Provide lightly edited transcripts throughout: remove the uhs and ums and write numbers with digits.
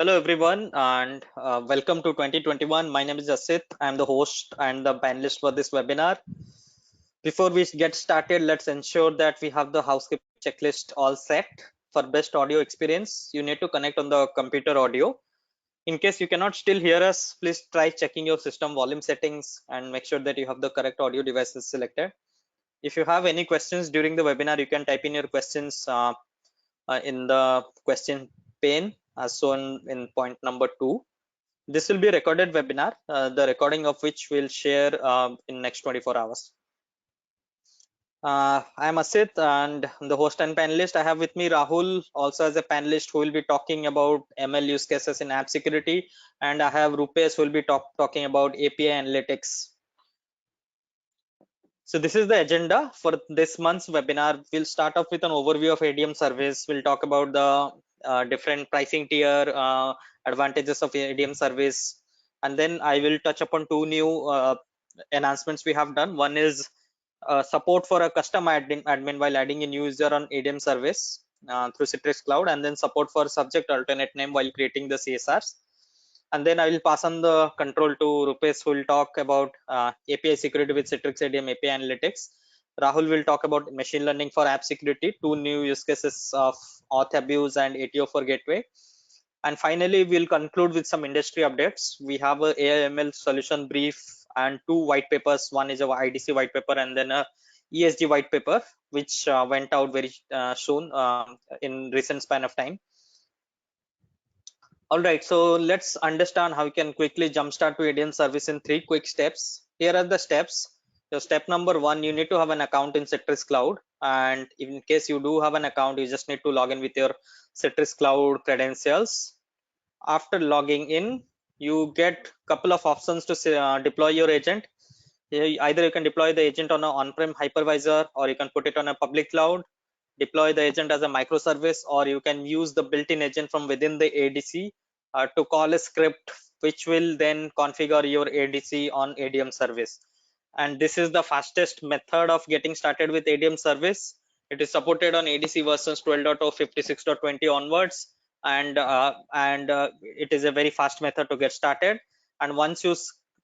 Hello everyone and welcome to 2021. My name is Asit. I am the host and the panelist for this webinar. Before we get started, let's ensure that we have the housekeeping checklist all set. For best audio experience, you need to connect on the computer audio. In case you cannot still hear us, please try checking your system volume settings and make sure that you have the correct audio devices selected. If you have any questions during the webinar, you can type in your questions in the question pane as shown in point number 2. This will be a recorded webinar, the recording of which we'll share in next 24 hours. I am Asit and the host and panelist. I have with me Rahul also as a panelist who will be talking about ML use cases in app security, and I have Rupesh who will be talking about API analytics. So this is the agenda for this month's webinar. We'll start off with an overview of ADM service. We'll talk about the different pricing tier, advantages of ADM service, and then I will touch upon two new enhancements we have done. One is support for a custom admin while adding a new user on ADM service through Citrix Cloud, and then support for subject alternate name while creating the CSRs. And then I will pass on the control to Rupesh, who will talk about API security with Citrix ADM API analytics. Rahul will talk about machine learning for app security, two new use cases of auth abuse and ATO for gateway. And finally, we'll conclude with some industry updates. We have a AI/ML solution brief and two white papers. One is a IDC white paper and then a ESG white paper, which went out very soon in recent span of time. All right, so let's understand how you can quickly jumpstart to ADM service in 3 quick steps. Here are the steps. So step number 1, you need to have an account in Citrix Cloud, and in case you do have an account, you just need to log in with your Citrix Cloud credentials. After logging in, you get couple of options to deploy your agent. Either you can deploy the agent on an on-prem hypervisor, or you can put it on a public cloud, deploy the agent as a microservice, or you can use the built-in agent from within the ADC to call a script which will then configure your ADC on ADM service. And this is the fastest method of getting started with ADM service. It is supported on ADC versions 12.0, 56.20 onwards, and it is a very fast method to get started. And once you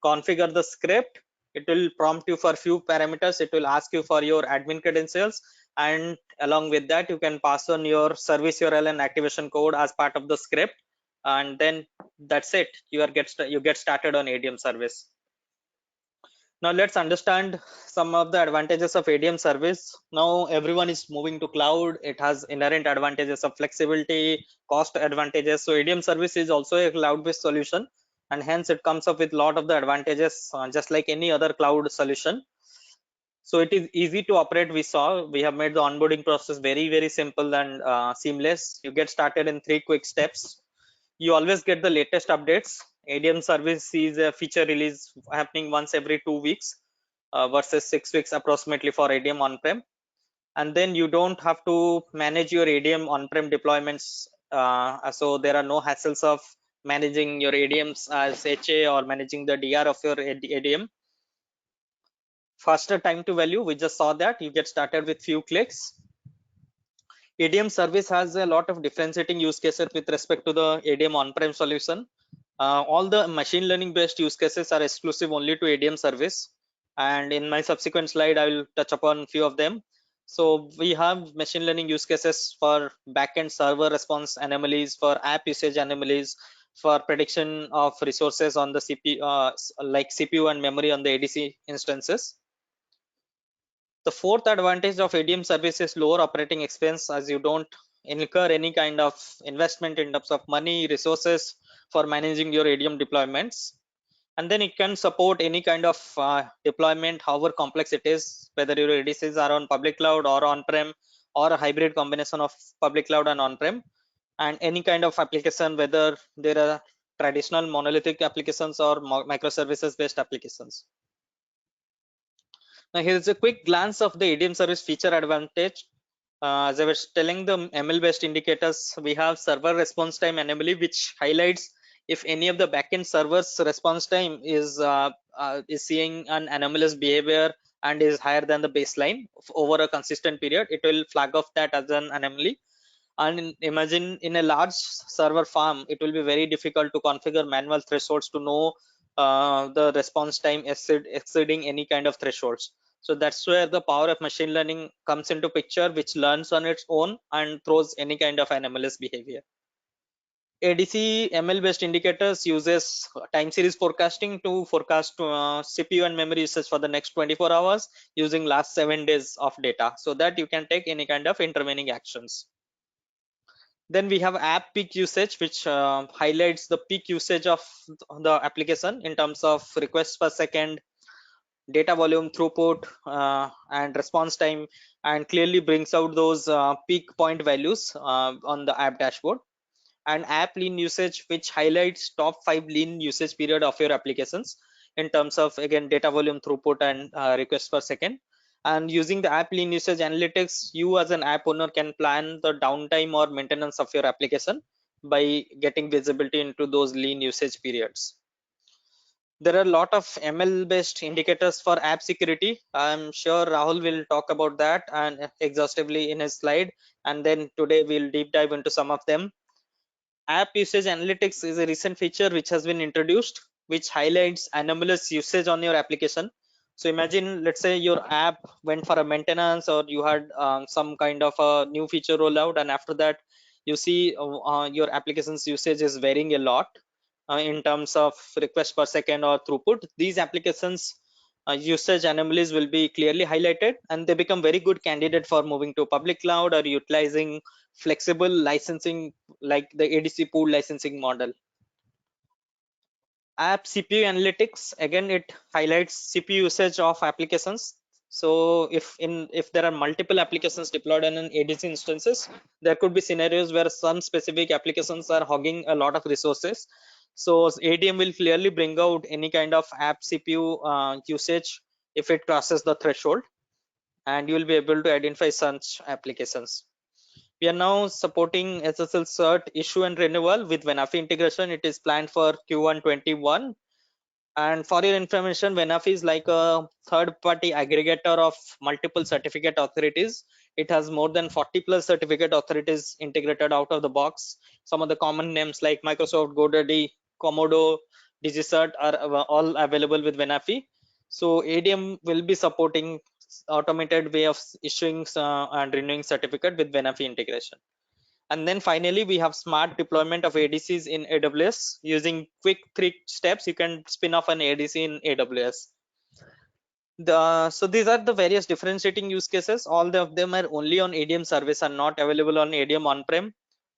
configure the script, it will prompt you for few parameters. It will ask you for your admin credentials, and along with that you can pass on your service URL and activation code as part of the script, and then that's it. You get started on ADM service. Now let's understand some of the advantages of ADM service. Now everyone is moving to cloud. It has inherent advantages of flexibility, cost advantages. So ADM service is also a cloud-based solution, and hence it comes up with a lot of the advantages, just like any other cloud solution. So it is easy to operate. We have made the onboarding process very simple and seamless. You get started in 3 quick steps. You always get the latest updates. ADM service is a feature release happening once every 2 weeks versus 6 weeks approximately for ADM on-prem. And then you don't have to manage your ADM on-prem deployments. So there are no hassles of managing your ADMs as HA or managing the DR of your ADM. Faster time to value, we just saw that. You get started with few clicks. ADM service has a lot of differentiating use cases with respect to the ADM on-prem solution. All the machine learning based use cases are exclusive only to ADM service, and in my subsequent slide I will touch upon few of them. So we have machine learning use cases for backend server response anomalies, for app usage anomalies, for prediction of resources on the CPU, like CPU and memory on the ADC instances. The fourth advantage of ADM service is lower operating expense, as you don't incur any kind of investment in terms of money, resources for managing your ADM deployments. And then it can support any kind of deployment, however complex it is, whether your ADCs are on public cloud or on-prem, or a hybrid combination of public cloud and on-prem, and any kind of application, whether there are traditional monolithic applications or microservices based applications. Now here's a quick glance of the ADM service feature advantage. As I was telling, the ML based indicators, we have server response time anomaly, which highlights if any of the backend servers response time is seeing an anomalous behavior and is higher than the baseline over a consistent period. It will flag off that as an anomaly. And imagine in a large server farm, it will be very difficult to configure manual thresholds to know the response time exceeding any kind of thresholds. So that's where the power of machine learning comes into picture, which learns on its own and throws any kind of anomalous behavior. ADC ML based indicators uses time series forecasting to forecast CPU and memory usage for the next 24 hours using last 7 days of data, so that you can take any kind of intervening actions. Then we have app peak usage, which highlights the peak usage of the application in terms of requests per second, data volume, throughput, and response time, and clearly brings out those peak point values on the app dashboard. And app lean usage, which highlights top 5 lean usage period of your applications in terms of, again, data volume, throughput, and requests per second. And using the app lean usage analytics, you as an app owner can plan the downtime or maintenance of your application by getting visibility into those lean usage periods. There are a lot of ML based indicators for app security. I'm sure Rahul will talk about that and exhaustively in his slide, and then today we'll deep dive into some of them. App usage analytics is a recent feature which has been introduced, which highlights anomalous usage on your application. So imagine, let's say your app went for a maintenance, or you had some kind of a new feature rollout, and after that you see your application's usage is varying a lot in terms of request per second or throughput. These applications usage anomalies will be clearly highlighted, and they become very good candidate for moving to public cloud or utilizing flexible licensing like the ADC pool licensing model. App CPU analytics, again, it highlights CPU usage of applications. So if there are multiple applications deployed in an ADC instances, there could be scenarios where some specific applications are hogging a lot of resources. So ADM will clearly bring out any kind of app CPU usage if it crosses the threshold, and you will be able to identify such applications. We are now supporting SSL cert issue and renewal with Venafi integration. It is planned for Q1 21. And for your information, Venafi is like a third-party aggregator of multiple certificate authorities. It has more than 40 plus certificate authorities integrated out of the box. Some of the common names like Microsoft, GoDaddy, Komodo, DigiCert are all available with Venafi. So ADM will be supporting automated way of issuing and renewing certificate with Venafi integration. And then finally, we have smart deployment of ADCs in AWS using quick 3 steps. You can spin off an ADC in AWS. So these are the various differentiating use cases. All of them are only on ADM service and not available on ADM on-prem.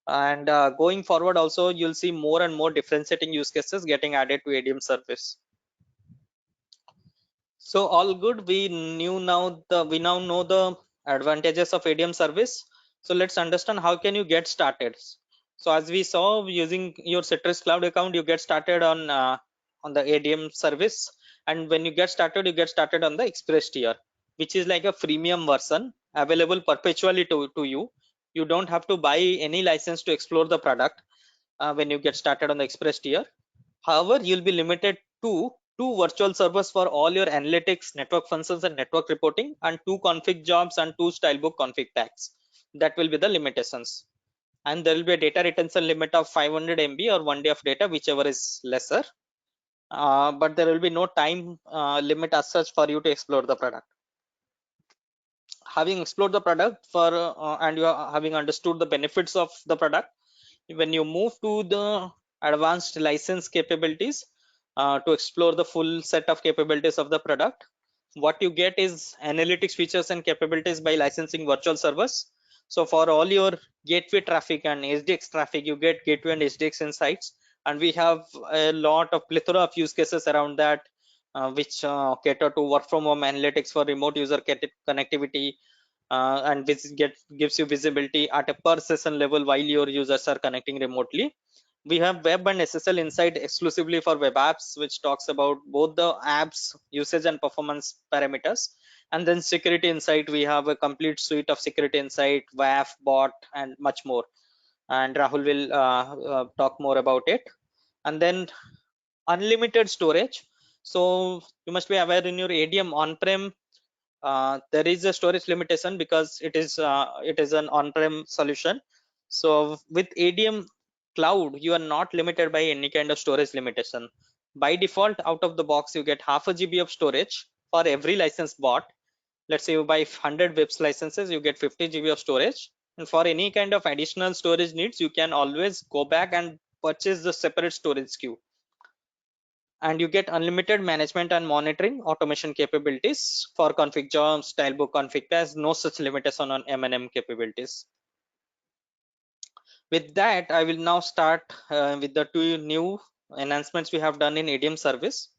And going forward also, you'll see more and more differentiating use cases getting added to ADM service. So all good. We now know the advantages of ADM service. So let's understand how can you get started. So as we saw, using your Citrix Cloud account, you get started on the ADM service. And when you get started on the Express tier, which is like a freemium version available perpetually to you. You don't have to buy any license to explore the product when you get started on the Express tier. However, you'll be limited to 2 virtual servers for all your analytics, network functions, and network reporting, and 2 config jobs and 2 stylebook config tags. That will be the limitations. And there will be a data retention limit of 500 MB or 1 day of data, whichever is lesser. But there will be no time limit as such for you to explore the product. Having explored the product and you are having understood the benefits of the product, when you move to the advanced license capabilities to explore the full set of capabilities of the product, what you get is analytics features and capabilities by licensing virtual servers. So for all your gateway traffic and SDX traffic, you get gateway and SDX insights, and we have a lot of plethora of use cases around that, which cater to work from home analytics for remote user connectivity, and this gives you visibility at a per session level while your users are connecting remotely. We have web and SSL insight exclusively for web apps, which talks about both the apps usage and performance parameters. And then security insight, we have a complete suite of security insight, WAF, bot, and much more. And Rahul will talk more about it. And then unlimited storage. So you must be aware, in your ADM on-prem, there is a storage limitation because it is an on-prem solution. So with ADM Cloud, you are not limited by any kind of storage limitation. By default, out of the box, you get half a GB of storage for every license bought. Let's say you buy 100 WIPS licenses, you get 50 GB of storage. And for any kind of additional storage needs, you can always go back and purchase the separate storage queue. And you get unlimited management and monitoring automation capabilities for config jobs, stylebook config. There's no such limitation on M&M capabilities. With that, I will now start with the two new enhancements we have done in ADM service.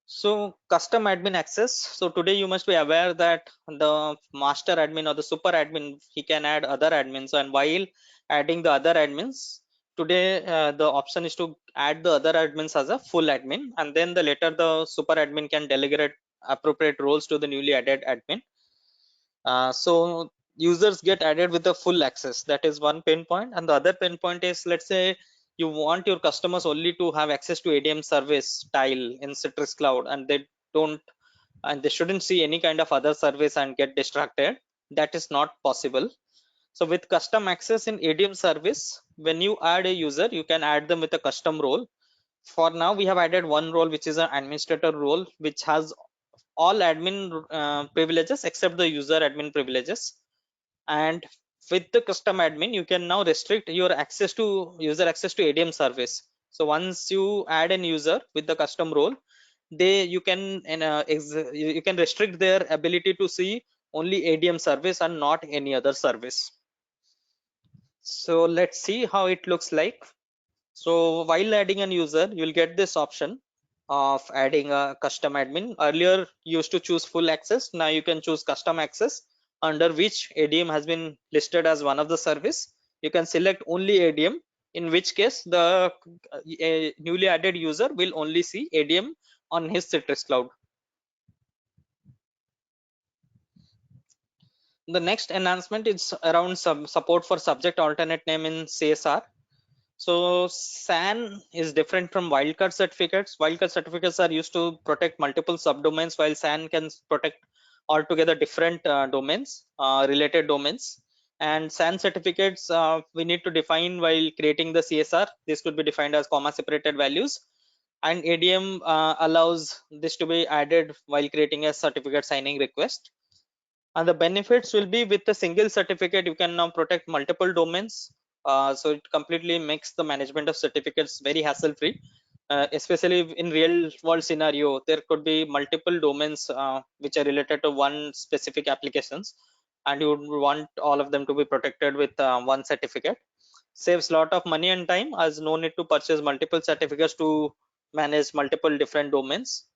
So custom admin access. So today you must be aware that the master admin or the super admin, he can add other admins, and while adding the other admins, today the option is to add the other admins as a full admin, and then the later the super admin can delegate appropriate roles to the newly added admin. So users get added with the full access. That is one pain point. And the other pain point is, let's say you want your customers only to have access to ADM service tile in Citrix Cloud, and they don't, and they shouldn't see any kind of other service and get distracted. That is not possible. So with custom access in ADM service, when you add a user, you can add them with a custom role. For now, we have added one role, which is an administrator role, which has all admin privileges except the user admin privileges. And with the custom admin, you can now restrict your access to user access to ADM service. So once you add an user with the custom role, they you can you can restrict their ability to see only ADM service and not any other service. So let's see how it looks like. So while adding a user, you'll get this option of adding a custom admin. Earlier, you used to choose full access. Now you can choose custom access, under which ADM has been listed as one of the service. You can select only ADM, in which case the newly added user will only see ADM on his Citrix Cloud. The next enhancement is around some support for subject alternate name in CSR. So SAN is different from wildcard certificates. Wildcard certificates are used to protect multiple subdomains, while SAN can protect altogether different domains, related domains. And SAN certificates we need to define while creating the CSR. This could be defined as comma separated values. And ADM allows this to be added while creating a certificate signing request. And the benefits will be, with a single certificate you can now protect multiple domains. So it completely makes the management of certificates very hassle free. Especially in real world scenario, there could be multiple domains which are related to one specific applications, and you would want all of them to be protected with one certificate. Saves lot of money and time, as no need to purchase multiple certificates to manage multiple different domains.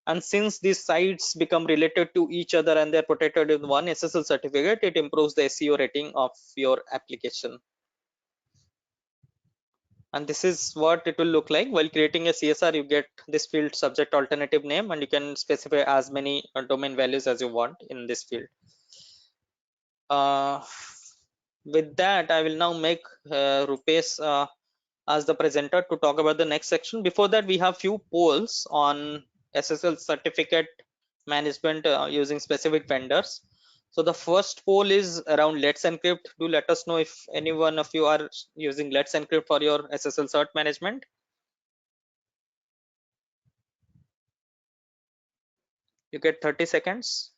And since these sites become related to each other and they're protected with one SSL certificate, it improves the SEO rating of your application. And this is what it will look like. While creating a CSR, you get this field subject alternative name, and you can specify as many domain values as you want in this field. uh, with that, I will now make Rupesh as the presenter to talk about the next section. Before that, we have few polls on SSL certificate management using specific vendors. So the first poll is around Let's Encrypt. Do let us know if any one of you are using Let's Encrypt for your SSL cert management. You get 30 seconds.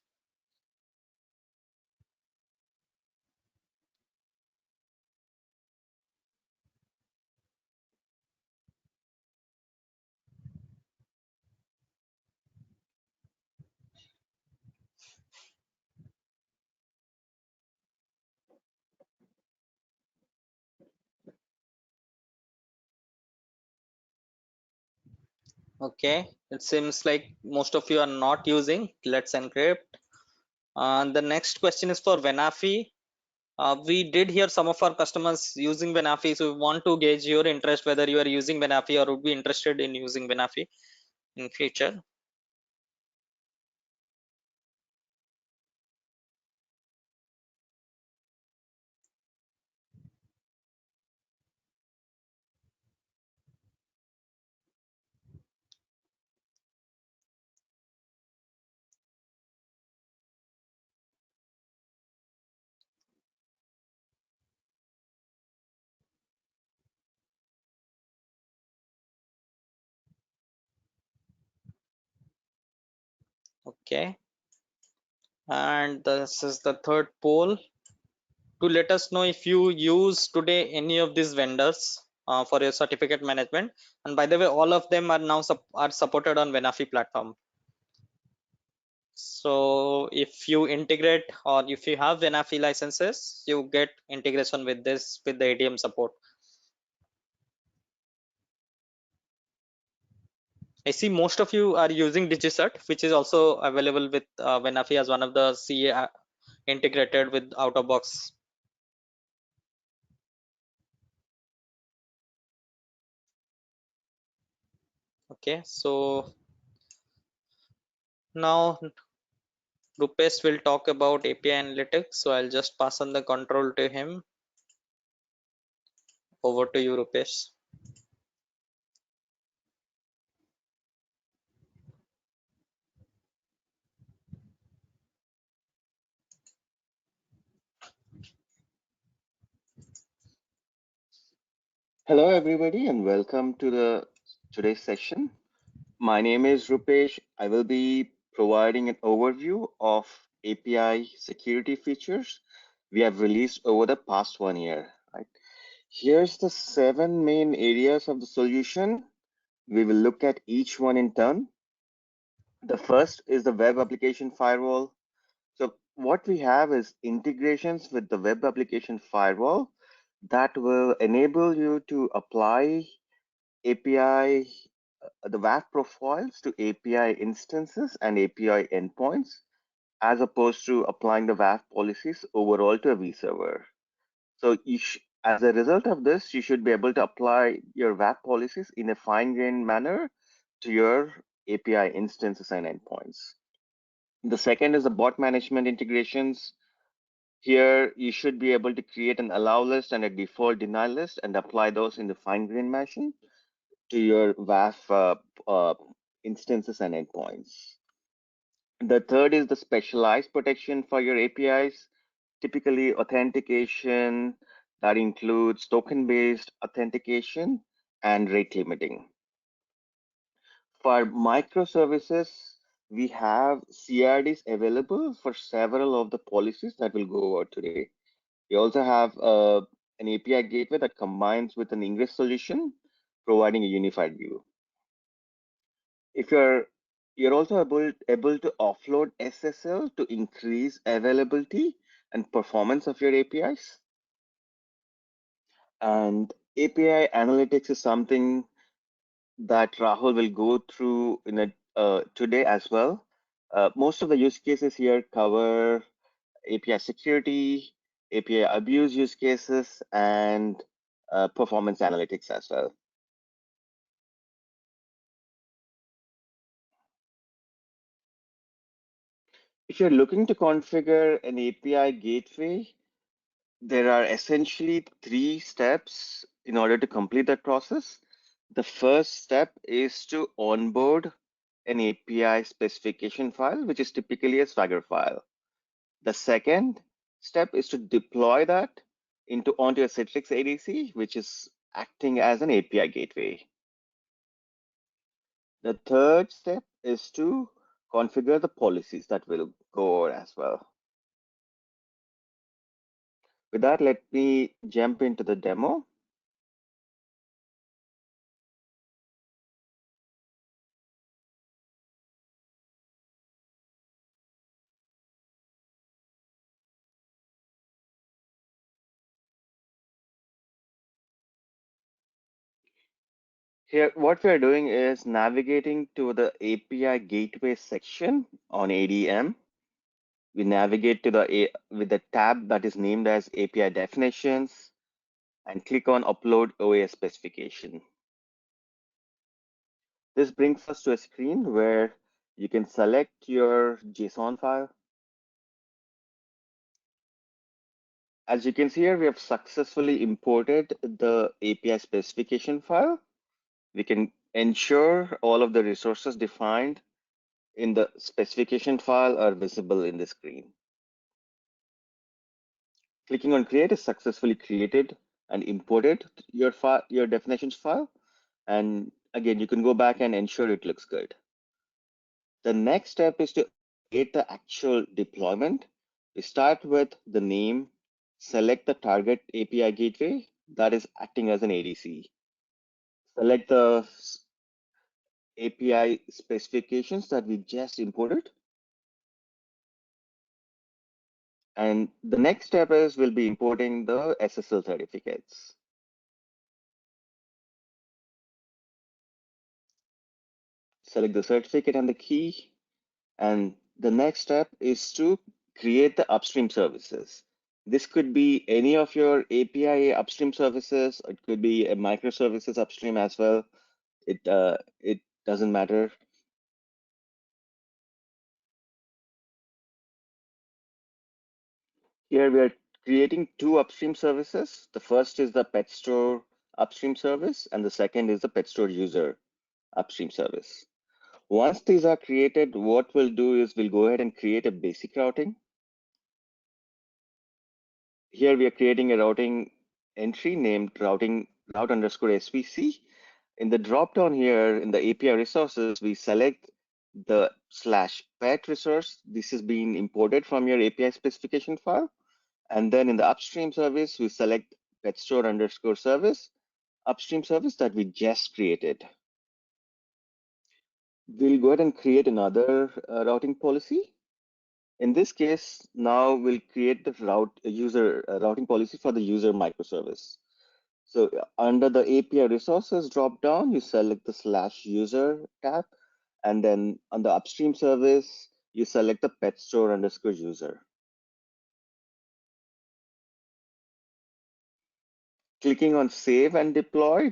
Okay, it seems like most of you are not using Let's Encrypt. The next question is for Venafi. We did hear some of our customers using Venafi, so we want to gauge your interest, whether you are using Venafi or would be interested in using Venafi in future. Okay, and this is the third poll to let us know if you use today any of these vendors for your certificate management. And by the way, all of them are now are supported on Venafi platform. So if you integrate or if you have Venafi licenses, you get integration with this with the ADM support. I see most of you are using DigiCert, which is also available with Venafi as one of the CA integrated with out of box. Okay, so now Rupesh will talk about API analytics. So I'll just pass on the control to him. Over to you, Rupesh. Hello, everybody, and welcome to today's session. My name is Rupesh. I will be providing an overview of API security features we have released over the past 1 year. Right? Here's the 7 main areas of the solution. We will look at each one in turn. The first is the web application firewall. So what we have is integrations with the web application firewall that will enable you to apply API, the WAF profiles to API instances and API endpoints, as opposed to applying the WAF policies overall to a vServer. So as a result of this, you should be able to apply your WAF policies in a fine-grained manner to your API instances and endpoints. The second is the bot management integrations. Here, you should be able to create an allow list and a default deny list and apply those in the fine-grained fashion to your WAF instances and endpoints. The third is the specialized protection for your APIs, typically authentication that includes token-based authentication and rate limiting. For microservices, we have CRDs available for several of the policies that we'll go over today. We also have an API gateway that combines with an English solution, providing a unified view. If you're also able to offload SSL to increase availability and performance of your APIs. And API analytics is something that Rahul will go through in today as well. Most of the use cases here cover API security, API abuse use cases, and performance analytics as well. If you're looking to configure an API gateway, there are essentially 3 steps in order to complete that process. The first step is to onboard an API specification file, which is typically a Swagger file. The second step is to deploy that onto a Citrix ADC, which is acting as an API gateway. The third step is to configure the policies that will go over as well. With that, let me jump into the demo. Here, what we're doing is navigating to the API gateway section on ADM. We navigate to with the tab that is named as API definitions and click on upload OAS specification. This brings us to a screen where you can select your JSON file. As you can see here, we have successfully imported the API specification file. We can ensure all of the resources defined in the specification file are visible in the screen. Clicking on create is successfully created and imported your definitions file. And again, you can go back and ensure it looks good. The next step is to create the actual deployment, we start with the name, select the target API gateway that is acting as an ADC. Select the API specifications that we just imported. And the next step is we'll be importing the SSL certificates. Select the certificate and the key. And the next step is to create the upstream services. This could be any of your API upstream services. It could be a microservices upstream as well. It doesn't matter. Here we are creating two upstream services. The first is the pet store upstream service, and the second is the pet store user upstream service. Once these are created, what we'll do is we'll go ahead and create a basic routing. Here we are creating a routing entry named route underscore SVC. In the dropdown here in the API resources, we select the /pet resource. This is being imported from your API specification file. And then in the upstream service, we select pet store underscore service, upstream service that we just created. We'll go ahead and create another routing policy. In this case, now we'll create the routing policy for the user microservice. So under the API resources dropdown, you select the /user tab, and then on the upstream service, you select the pet store underscore user. Clicking on save and deploy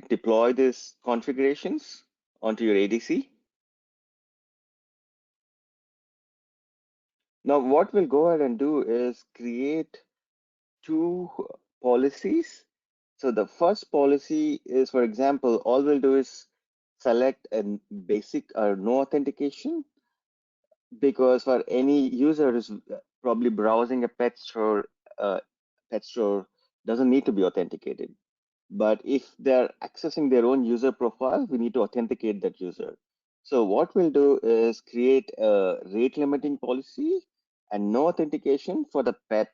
these configurations onto your ADC. Now, what we'll go ahead and do is create two policies. So the first policy is, for example, all we'll do is select a basic or no authentication, because for any user who's probably browsing a pet store doesn't need to be authenticated. But if they're accessing their own user profile, we need to authenticate that user. So what we'll do is create a rate limiting policy and no authentication for the pet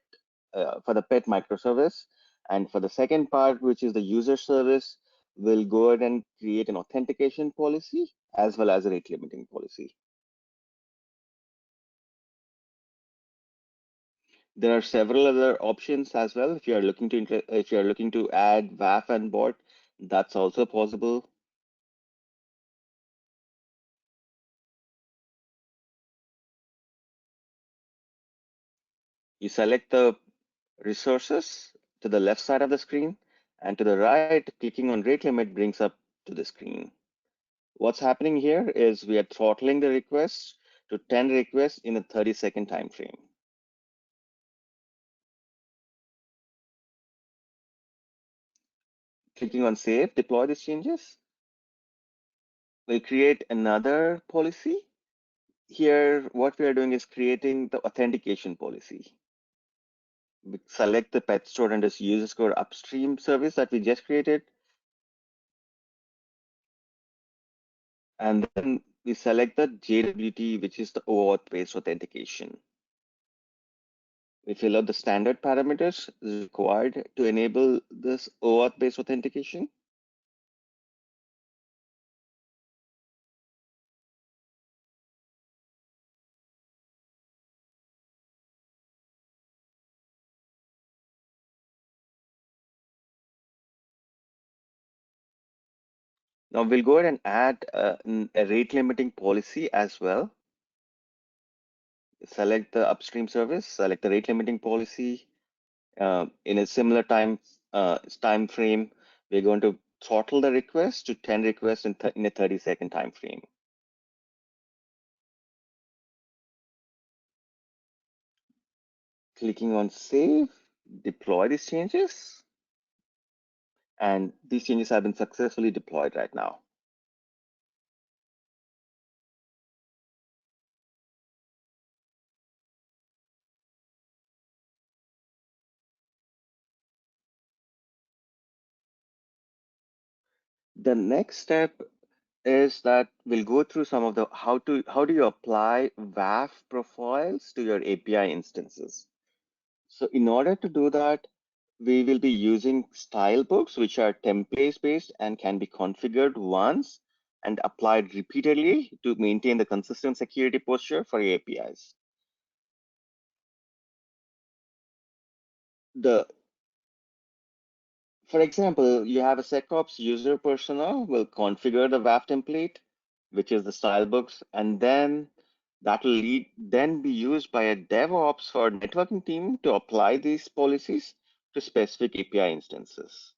microservice. And for the second part, which is the user service, we'll go ahead and create an authentication policy as well as a rate limiting policy. There are several other options as well. If you are looking to add WAF and bot, that's also possible. You select the resources to the left side of the screen, and to the right, clicking on rate limit brings up to the screen. What's happening here is we are throttling the request to 10 requests in a 30-second time frame. Clicking on save, deploy these changes. We'll create another policy. Here, what we are doing is creating the authentication policy. We select the pet store and this user score upstream service that we just created. And then we select the JWT, which is the OAuth-based authentication. We fill out the standard parameters required to enable this OAuth-based authentication. Now we'll go ahead and add a rate limiting policy as well. Select the upstream service, select the rate limiting policy. In a similar time frame, we're going to throttle the request to 10 requests in a 30-second time frame. Clicking on save, deploy these changes. And these changes have been successfully deployed right now. The next step is that we'll go through some of the how do you apply WAF profiles to your API instances. So in order to do that, we will be using style books, which are templates based and can be configured once and applied repeatedly to maintain the consistent security posture for your APIs. For example, you have a SecOps user persona will configure the WAF template, which is the style books, and then that will then be used by a DevOps or networking team to apply these policies to specific API instances.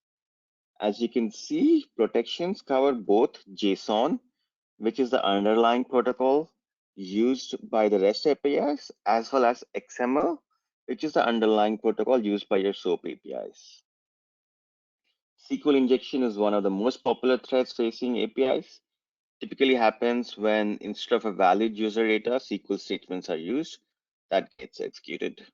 As you can see, protections cover both JSON, which is the underlying protocol used by the REST APIs, as well as XML, which is the underlying protocol used by your SOAP APIs. SQL injection is one of the most popular threats facing APIs. Typically happens when instead of a valid user data, SQL statements are used that gets executed.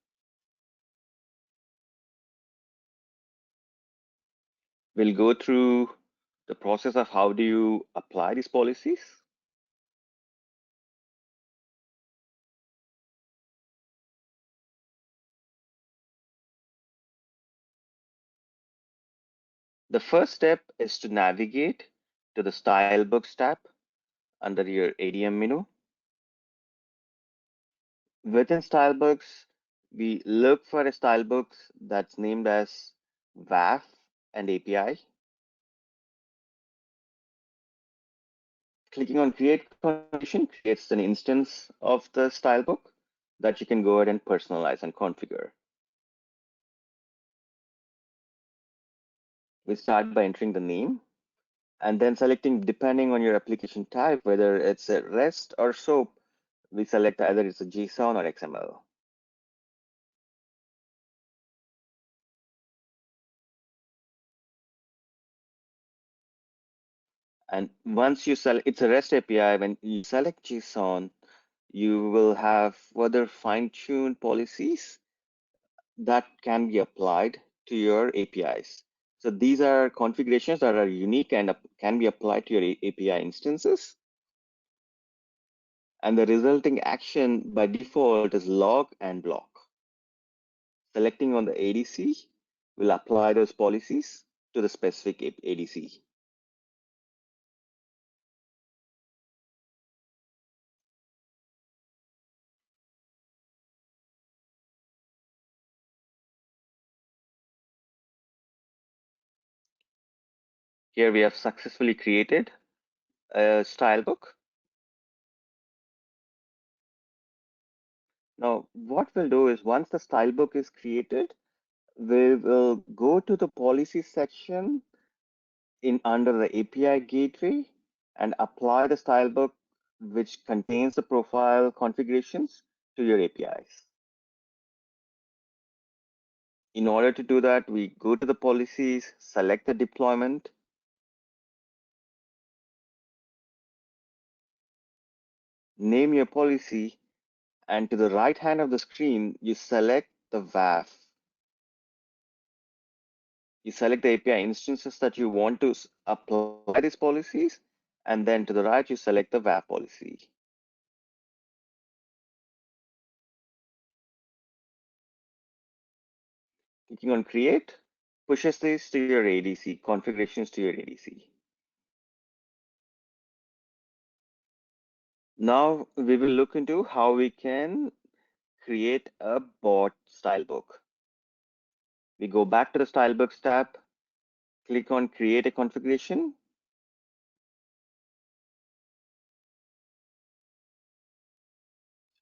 We'll go through the process of how do you apply these policies. The first step is to navigate to the Style Books tab under your ADM menu. Within Style Books, we look for a style books that's named as WAF and API. Clicking on Create Configuration creates an instance of the style book that you can go ahead and personalize and configure. We start by entering the name and then selecting, depending on your application type, whether it's a REST or SOAP, we select either it's a JSON or XML. And once you select, it's a REST API, when you select JSON, you will have further fine-tuned policies that can be applied to your APIs. So these are configurations that are unique and can be applied to your API instances. And the resulting action by default is log and block. Selecting on the ADC will apply those policies to the specific ADC. Here we have successfully created a style book. Now, what we'll do is once the style book is created, we will go to the policy section in under the API gateway and apply the style book which contains the profile configurations to your APIs. In order to do that, we go to the policies, select the deployment, name your policy, and to the right hand of the screen, you select the WAF. You select the API instances that you want to apply these policies, and then to the right, you select the WAF policy. Clicking on Create pushes this to your ADC, configurations to your ADC. Now we will look into how we can create a bot style book. We go back to the style books tab, click on create a configuration.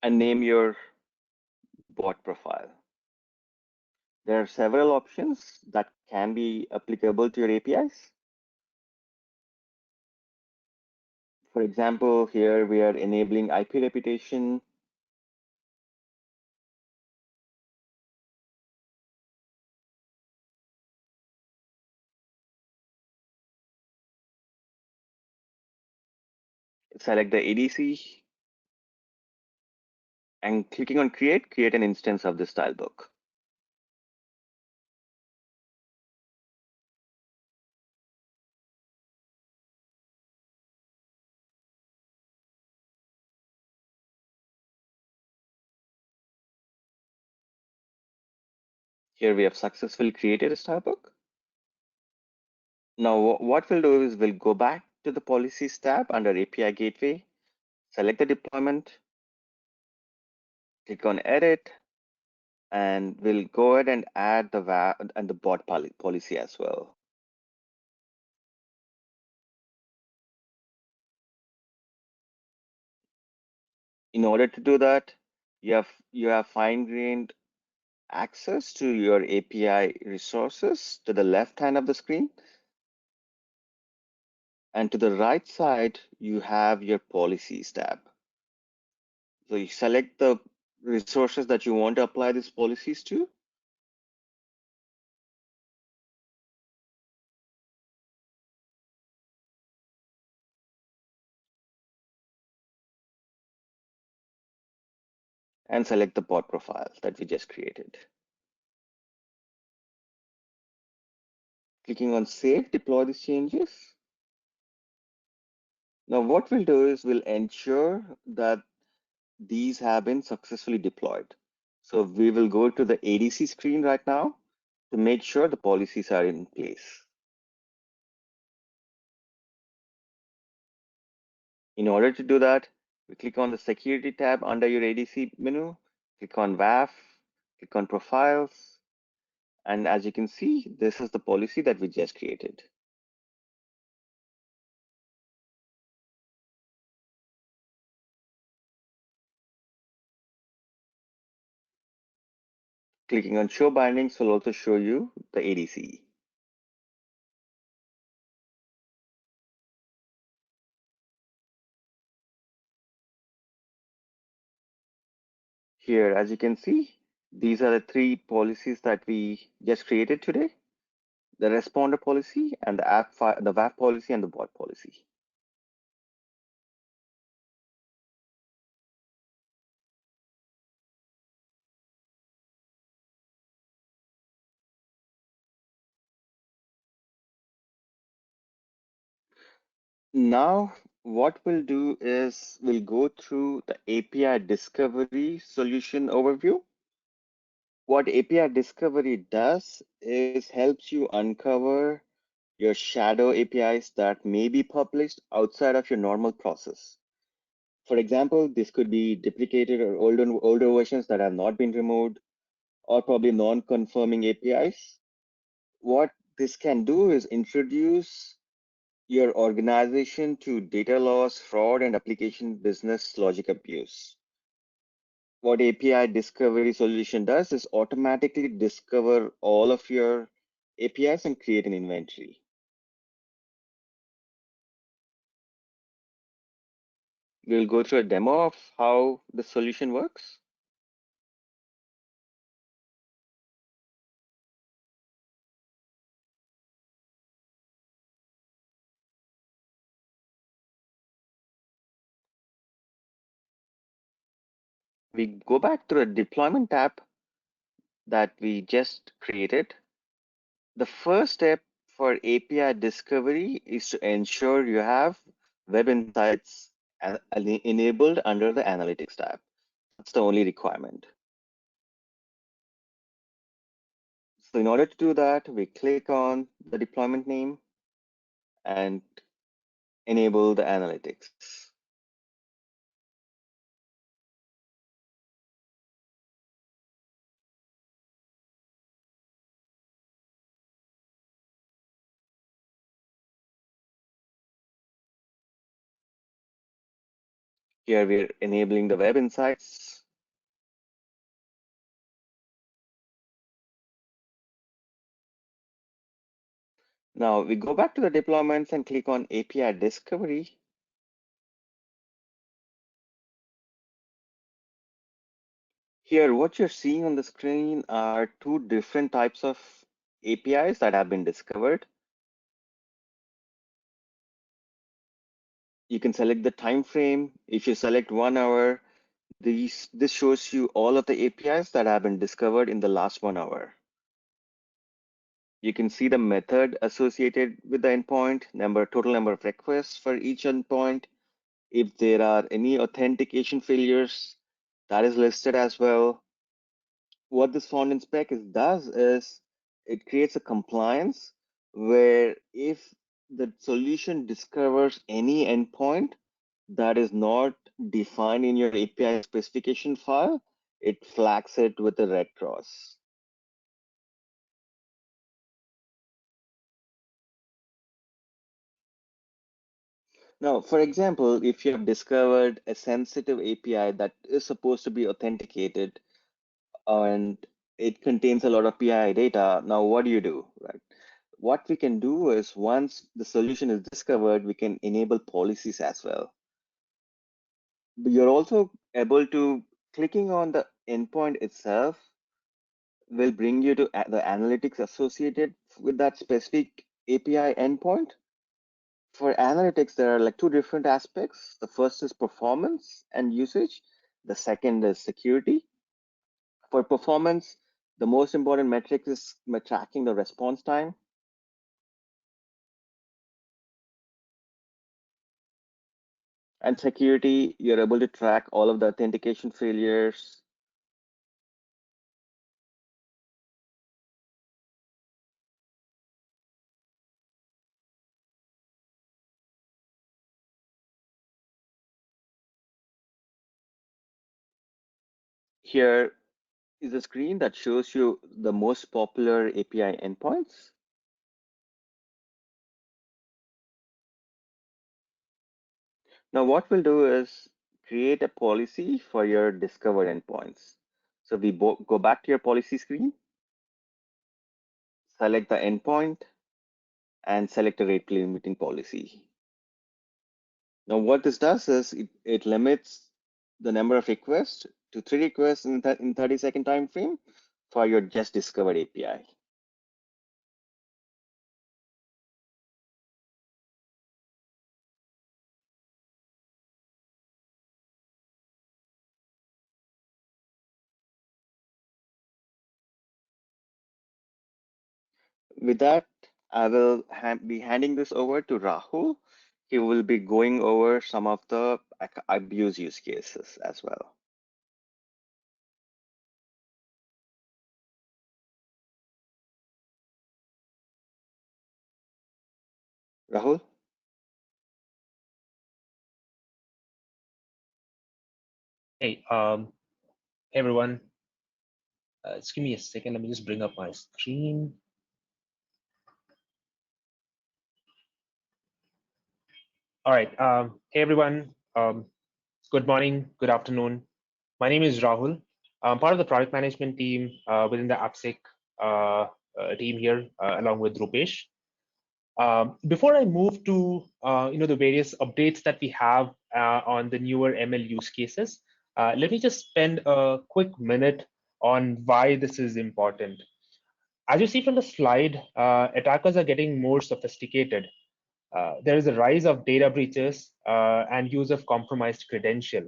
And name your bot profile. There are several options that can be applicable to your APIs. For example, here we are enabling IP reputation. Select the ADC and clicking on create an instance of the style book. Here we have successfully created a style book. Now what we'll do is we'll go back to the policies tab under API Gateway, select the deployment, click on edit, and we'll go ahead and add the VAP and the bot policy as well. In order to do that, you have fine-grained access to your API resources to the left hand of the screen. And to the right side, you have your policies tab. So you select the resources that you want to apply these policies to. And select the bot profile that we just created. Clicking on Save, deploy these changes. Now what we'll do is we'll ensure that these have been successfully deployed. So we will go to the ADC screen right now to make sure the policies are in place. In order to do that, we click on the Security tab under your ADC menu, click on WAF, click on Profiles, and as you can see, this is the policy that we just created. Clicking on Show Bindings will also show you the ADC. Here, as you can see, these are the three policies that we just created today: the responder policy and the WAF policy and the bot policy. Now, what we'll do is we'll go through the API discovery solution overview. What API discovery does is helps you uncover your shadow APIs that may be published outside of your normal process. For example, this could be deprecated or older versions that have not been removed, or probably non-conforming APIs. What this can do is introduce your organization to data loss, fraud, and application business logic abuse. What API discovery solution does is automatically discover all of your APIs and create an inventory. We'll go through a demo of how the solution works. We go back to the deployment tab that we just created. The first step for API discovery is to ensure you have Web Insights enabled under the Analytics tab. That's the only requirement. So in order to do that, we click on the deployment name and enable the analytics. Here we're enabling the Web Insights. Now we go back to the deployments and click on API Discovery. Here, what you're seeing on the screen are two different types of APIs that have been discovered. You can select the time frame. If you select 1 hour, this shows you all of the APIs that have been discovered in the last 1 hour. You can see the method associated with the endpoint, total number of requests for each endpoint. If there are any authentication failures, that is listed as well. what this found in spec does is it creates a compliance where if the solution discovers any endpoint that is not defined in your API specification file, it flags it with a red cross. Now, for example, if you have discovered a sensitive API that is supposed to be authenticated and it contains a lot of PII data, now what do you do, right? What we can do is once the solution is discovered, we can enable policies as well. But you're also able to, clicking on the endpoint itself will bring you to the analytics associated with that specific API endpoint. For analytics, there are like two different aspects. The first is performance and usage. The second is security. For performance, the most important metric is tracking the response time. And security, you're able to track all of the authentication failures. Here is a screen that shows you the most popular API endpoints. Now, what we'll do is create a policy for your discovered endpoints. So we go back to your policy screen, select the endpoint, and select a rate limiting policy. Now, what this does is it limits the number of requests to 3 requests in 30-second time frame for your just discovered API. With that, I will be handing this over to Rahul. He will be going over some of the abuse use cases as well. Rahul? Hey, everyone. Just give me a second. Let me just bring up my screen. All right. Hey, everyone. Good morning. Good afternoon. My name is Rahul. I'm part of the product management team within the AppSec team here, along with Rupesh. Before I move to the various updates that we have on the newer ML use cases, let me just spend a quick minute on why this is important. As you see from the slide, attackers are getting more sophisticated. There is a rise of data breaches and use of compromised credential.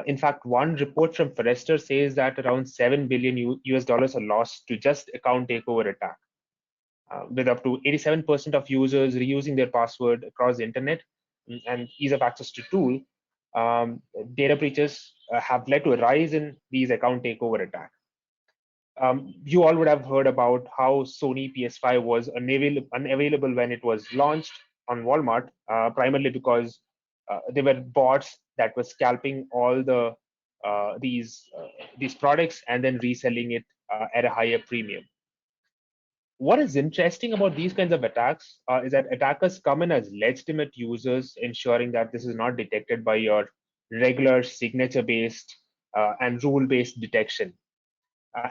In fact, one report from Forrester says that around 7 billion US dollars are lost to just account takeover attack, with up to 87% of users reusing their password across the internet and ease of access to tool. Data breaches have led to a rise in these account takeover attacks. You all would have heard about how Sony PS5 was unavailable when it was launched on Walmart, primarily because there were bots that were scalping all these products and then reselling it at a higher premium. What is interesting about these kinds of attacks is that attackers come in as legitimate users, ensuring that this is not detected by your regular signature-based and rule-based detection.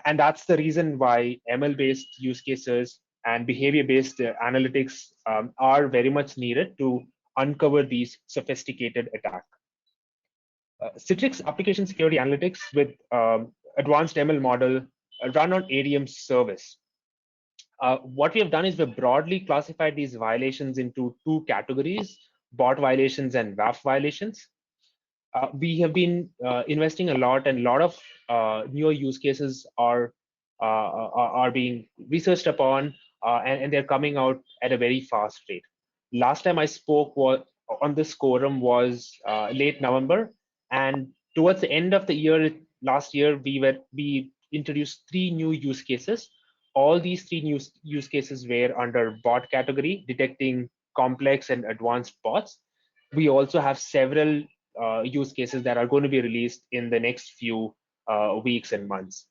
And that's the reason why ML-based use cases and behavior-based analytics are very much needed to uncover these sophisticated attacks. Citrix application security analytics with advanced ML model run on ADM Service. What we have done is we've broadly classified these violations into two categories: bot violations and WAF violations. We have been investing a lot, and a lot of newer use cases are being researched upon, and they're coming out at a very fast rate. Last time I spoke on this quorum was late November, and towards the end of the year last year, we introduced 3 new use cases. All these 3 use cases were under bot category, detecting complex and advanced bots. We also have several use cases that are going to be released in the next few weeks and months.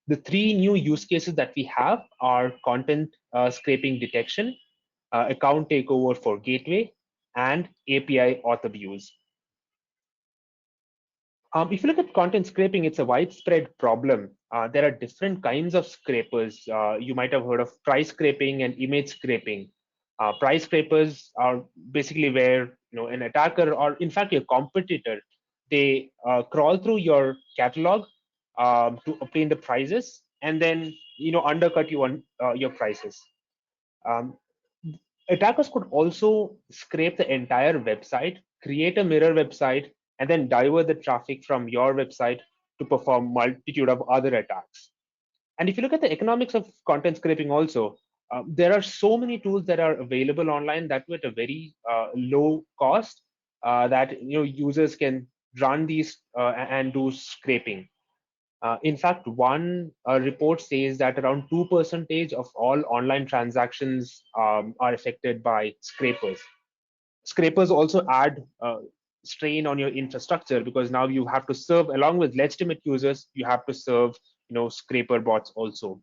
The 3 new use cases that we have are content scraping detection, account takeover for gateway, and API auth abuse. If you look at content scraping, it's a widespread problem. There are different kinds of scrapers. You might have heard of price scraping and image scraping. Price scrapers are basically where an attacker, or in fact your competitor, they crawl through your catalog to obtain the prices, and then undercut you on your prices. Um, Attackers could also scrape the entire website, create a mirror website, and then divert the traffic from your website to perform multitude of other attacks. And if you look at the economics of content scraping also, there are so many tools that are available online that at a very low cost that users can run these and do scraping. In fact, one report says that around 2% of all online transactions are affected by scrapers. Scrapers also add strain on your infrastructure, because now you have to serve, along with legitimate users, you have to serve scraper bots also.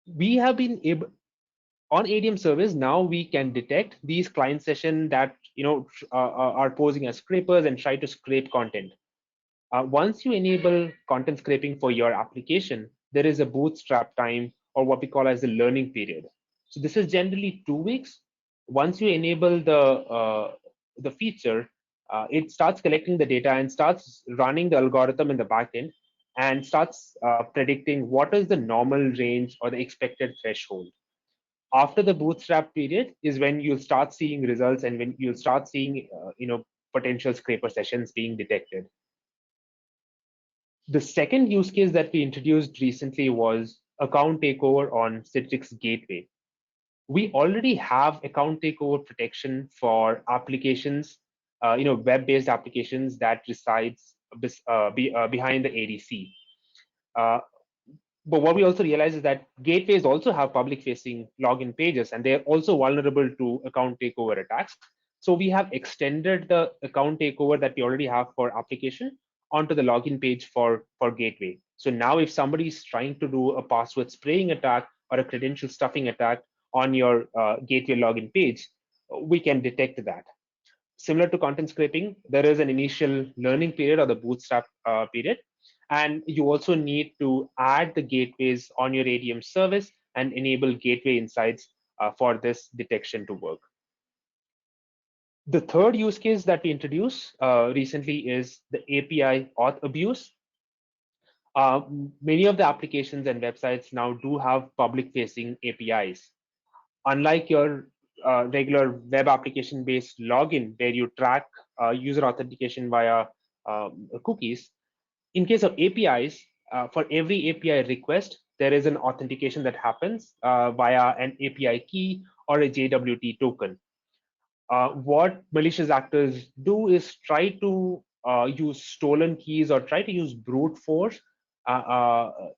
We have been able, on ADM service, now we can detect these client sessions that are posing as scrapers and try to scrape content. Once you enable content scraping for your application, there is a bootstrap time, or what we call as the learning period. So this is generally 2 weeks. Once you enable the feature, it starts collecting the data and starts running the algorithm in the backend, and starts predicting what is the normal range or the expected threshold. After the bootstrap period is when you'll start seeing results, and when you'll start seeing potential scraper sessions being detected. The second use case that we introduced recently was account takeover on Citrix Gateway. We already have account takeover protection for applications, web-based applications that resides behind the ADC. But what we also realize is that gateways also have public-facing login pages, and they're also vulnerable to account takeover attacks. So we have extended the account takeover that we already have for application onto the login page for gateway. So now if somebody is trying to do a password spraying attack or a credential stuffing attack on your gateway login page, we can detect that. Similar to content scraping, there is an initial learning period, or the bootstrap period. And you also need to add the gateways on your ADM service and enable gateway insights for this detection to work. The third use case that we introduced recently is the API auth abuse. Many of the applications and websites now do have public-facing APIs. Unlike your regular web application-based login, where you track user authentication via cookies, in case of APIs, for every API request, there is an authentication that happens via an API key or a JWT token. What malicious actors do is try to use stolen keys, or try to use brute force and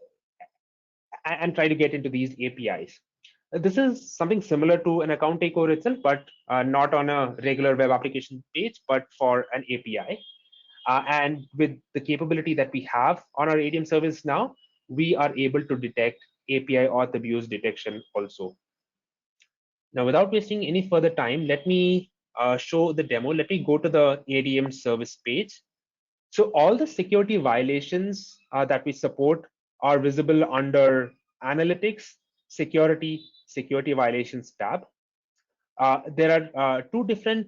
try to get into these APIs. This is something similar to an account takeover itself, but not on a regular web application page, but for an API. And with the capability that we have on our ADM service now, we are able to detect API auth abuse detection also. Now, without wasting any further time, let me show the demo. Let me go to the ADM service page. So all the security violations that we support are visible under Analytics, Security, Security Violations tab. There are 2 different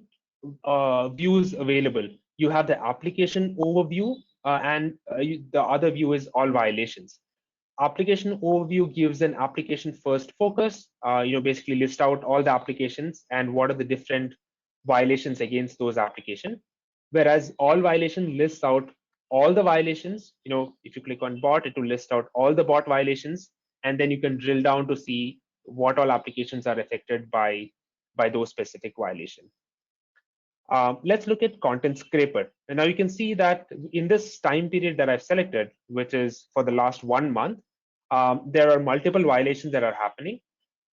views available. You have the application overview, and the other view is all violations. Application overview gives an application first focus, basically list out all the applications and what are the different violations against those applications. Whereas all violation lists out all the violations. If you click on bot, it will list out all the bot violations, and then you can drill down to see what all applications are affected by those specific violations. Let's look at content scraper. And now you can see that in this time period that I've selected, which is for the last 1 month, there are multiple violations that are happening.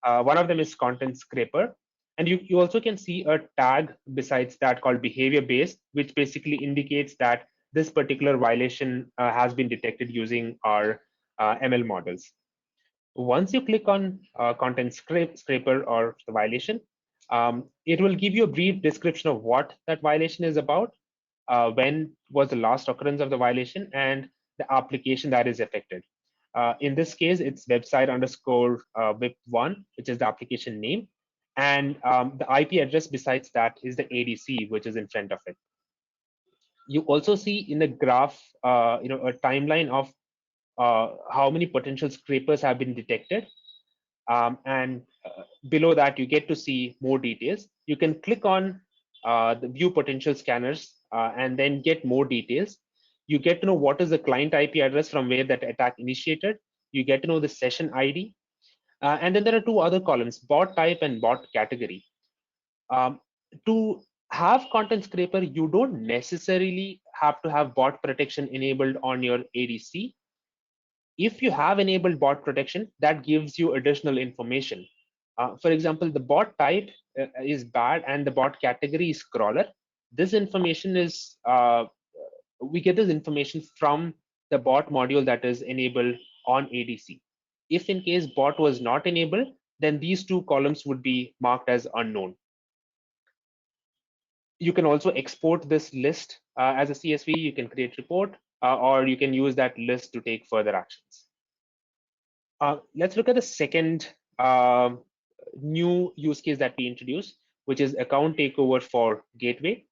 One of them is content scraper. And you also can see a tag besides that called behavior based, which basically indicates that this particular violation has been detected using our ML models. Once you click on content scraper or the violation, it will give you a brief description of what that violation is about, when was the last occurrence of the violation, and the application that is affected. In this case, it's website underscore VIP1, which is the application name. And the IP address besides that is the ADC, which is in front of it. You also see in the graph, a timeline of how many potential scrapers have been detected. And below that, you get to see more details. You can click on the view potential scanners and then get more details. You get to know what is the client IP address from where that attack initiated. You get to know the session ID. And then there are two other columns, bot type and bot category. To have content scraper, you don't necessarily have to have bot protection enabled on your ADC. If you have enabled bot protection, that gives you additional information. For example, the bot type is bad and the bot category is crawler. This information is, we get this information from the bot module that is enabled on ADC. If in case bot was not enabled, then these two columns would be marked as unknown. You can also export this list as a CSV. You can create report, or you can use that list to take further actions. Let's look at the second new use case that we introduced, which is account takeover for gateway.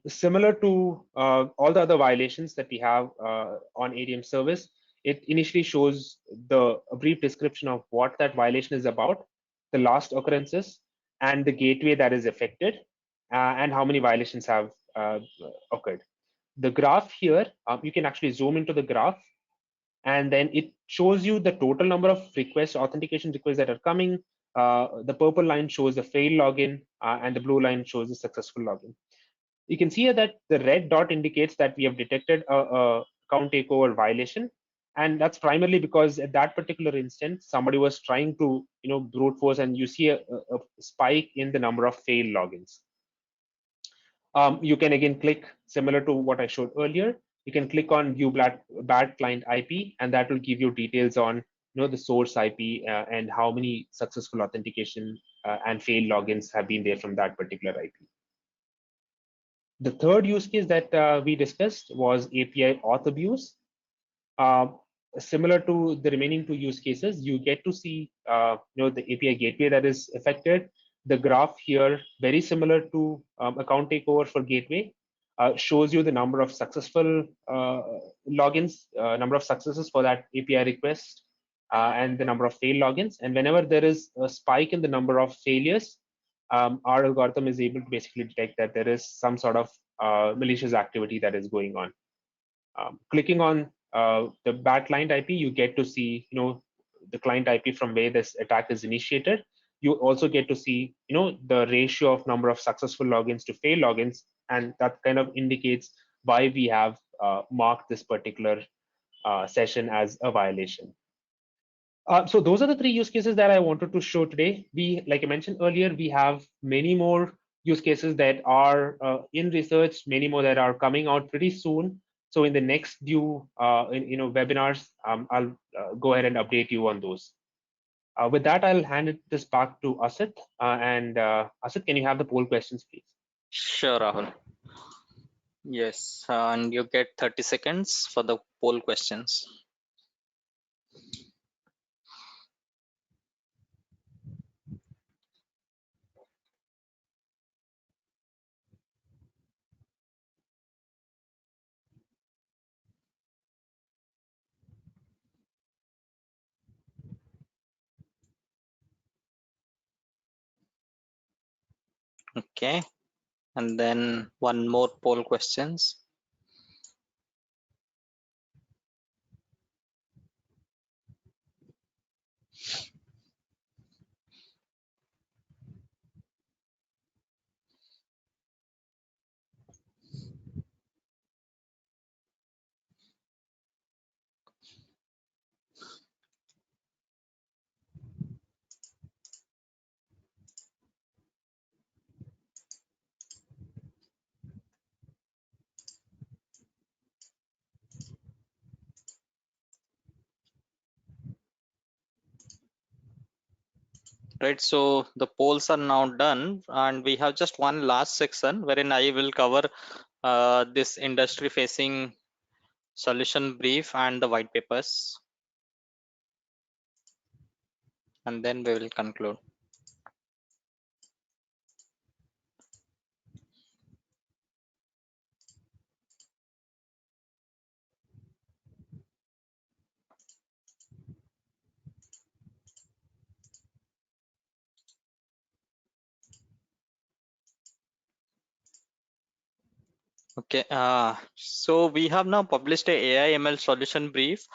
Similar to all the other violations that we have on ADM service, it initially shows a brief description of what that violation is about, the last occurrences, and the gateway that is affected, and how many violations have occurred. The graph here, you can actually zoom into the graph, and then it shows you the total number of requests, authentication requests that are coming. The purple line shows the failed login, and the blue line shows the successful login. You can see here that the red dot indicates that we have detected a account takeover violation, and that's primarily because at that particular instance, somebody was trying to brute force, and you see a spike in the number of failed logins. You can again click, similar to what I showed earlier, you can click on view bad client IP, and that will give you details on the source IP and how many successful authentication and failed logins have been there from that particular IP. The third use case that we discussed was API auth abuse. Similar to the remaining two use cases, you get to see the API gateway that is affected. The graph here, very similar to account takeover for gateway, shows you the number of successful logins, number of successes for that API request, and the number of failed logins. And whenever there is a spike in the number of failures, our algorithm is able to basically detect that there is some sort of malicious activity that is going on. Clicking on the bad client IP, you get to see the client IP from where this attack is initiated. You also get to see the ratio of number of successful logins to failed logins, and that kind of indicates why we have marked this particular session as a violation. So those are the three use cases that I wanted to show today. Like I mentioned earlier, we have many more use cases that are in research, many more that are coming out pretty soon. So in the next few webinars, I'll go ahead and update you on those. With that, I'll hand this back to Asit. And Asit, can you have the poll questions, please? Sure, Rahul. Yes, and you get 30 seconds for the poll questions. Okay, and then one more poll questions. Right, so the polls are now done, and we have just one last section wherein I will cover this industry facing solution brief and the white papers, and then we will conclude. Okay, so we have now published a AI ML solution brief,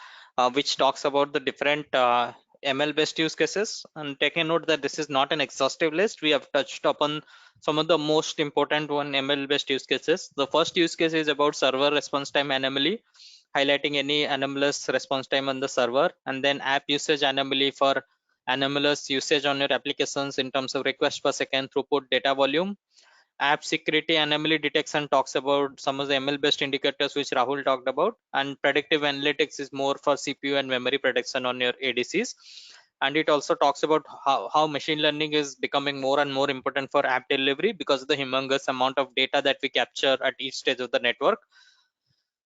which talks about the different ML based use cases. And take a note that this is not an exhaustive list. We have touched upon some of the most important ML based use cases. The first use case is about server response time anomaly, highlighting any anomalous response time on the server, and then app usage anomaly for anomalous usage on your applications in terms of request per second, throughput, data volume. App security anomaly detection talks about some of the ML based indicators which Rahul talked about, and predictive analytics is more for CPU and memory protection on your ADCs. And it also talks about how machine learning is becoming more and more important for app delivery because of the humongous amount of data that we capture at each stage of the network.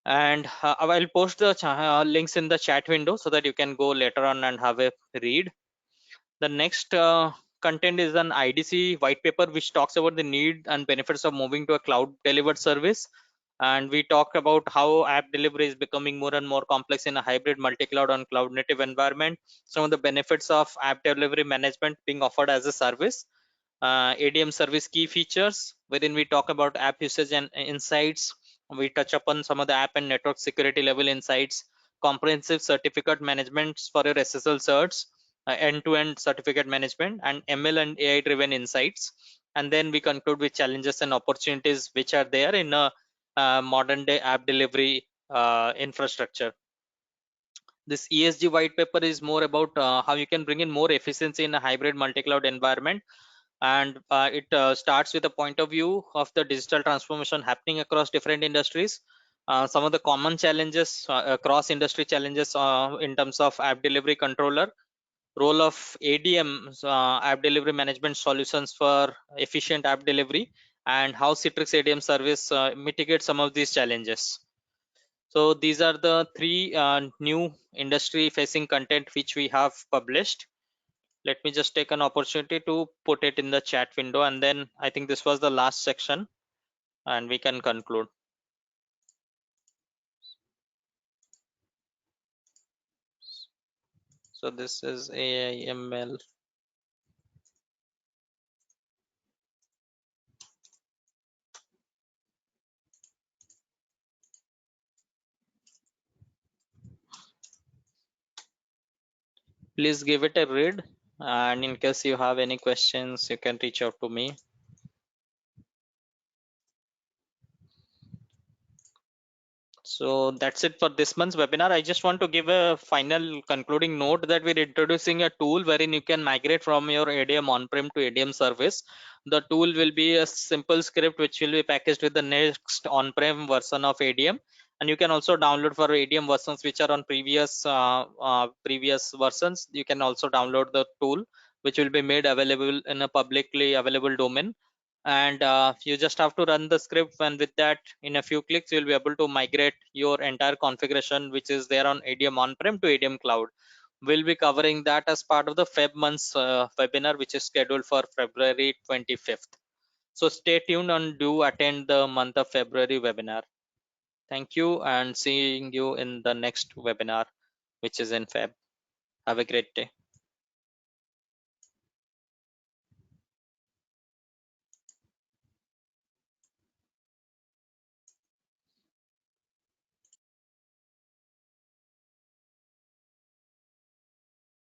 And I'll post the links in the chat window so that you can go later on and have a read. The next content is an IDC white paper which talks about the need and benefits of moving to a cloud delivered service. And we talk about how app delivery is becoming more and more complex in a hybrid multi-cloud and cloud native environment. Some of the benefits of app delivery management being offered as a service. ADM service key features, wherein we talk about app usage and insights. We touch upon some of the app and network security level insights, comprehensive certificate management for your SSL certs, end-to-end certificate management, and ML and AI driven insights. And then we conclude with challenges and opportunities which are there in a modern day app delivery infrastructure. This ESG white paper is more about how you can bring in more efficiency in a hybrid multi-cloud environment. And it starts with a point of view of the digital transformation happening across different industries. Some of the common challenges, across industry challenges in terms of app delivery controller, role of ADM, app delivery management solutions for efficient app delivery, and how Citrix ADM service mitigates some of these challenges. So these are the three new industry facing content which we have published. Let me just take an opportunity to put it in the chat window, and then I think this was the last section and we can conclude. So this is AIML. Please give it a read, and in case you have any questions, you can reach out to me. So that's it for this month's webinar. I just want to give a final concluding note that we're introducing a tool wherein you can migrate from your ADM on-prem to ADM service. The tool will be a simple script which will be packaged with the next on-prem version of ADM. And you can also download for ADM versions which are on previous versions. You can also download the tool which will be made available in a publicly available domain. And you just have to run the script, and with that, in a few clicks, you'll be able to migrate your entire configuration which is there on ADM on-prem to ADM cloud. We'll be covering that as part of the Feb month's webinar, which is scheduled for February 25th. So stay tuned and do attend the month of February webinar. Thank you, and seeing you in the next webinar, which is in Feb. Have a great day.